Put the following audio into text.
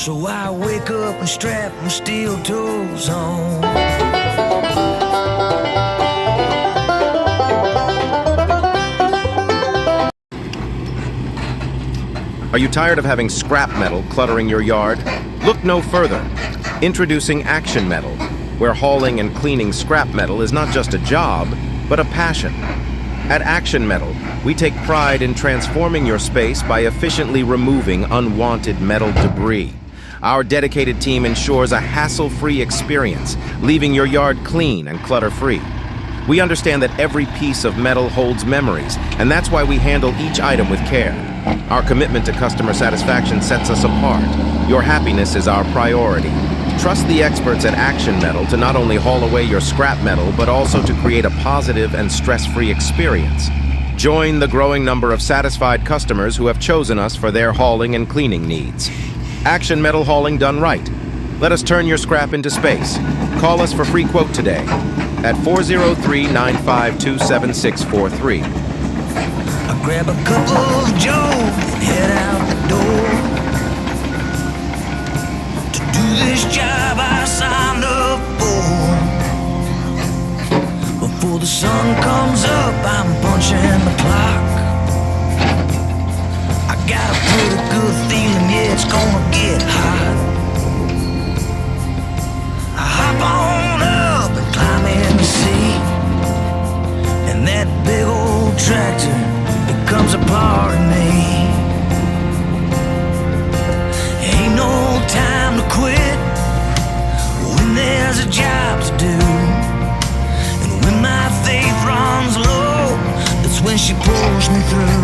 So I wake up and strap my steel toes on. Are you tired of having scrap metal cluttering your yard? Look no further. Introducing Action Metal, where hauling and cleaning scrap metal is not just a job, but a passion. At Action Metal, we take pride in transforming your space by efficiently removing unwanted metal debris. Our dedicated team ensures a hassle-free experience, leaving your yard clean and clutter-free. We understand that every piece of metal holds memories, and that's why we handle each item with care. Our commitment to customer satisfaction sets us apart. Your happiness is our priority. Trust the experts at Action Metal to not only haul away your scrap metal, but also to create a positive and stress-free experience. Join the growing number of satisfied customers who have chosen us for their hauling and cleaning needs. Action Metal hauling done right. Let us turn your scrap into space. Call us for free quote today at 403-952-7643. I grab a cup of joe and head out the door. To do this job I signed up for. Before the sun comes up, I'm punching the clock. I got a pretty good feeling, yeah, it's gonna get hot. I hop on up and climb in the seat, and that big old tractor becomes a part of me. Ain't no time to quit when there's a job to do. And when my faith runs low, that's when she pulls me through.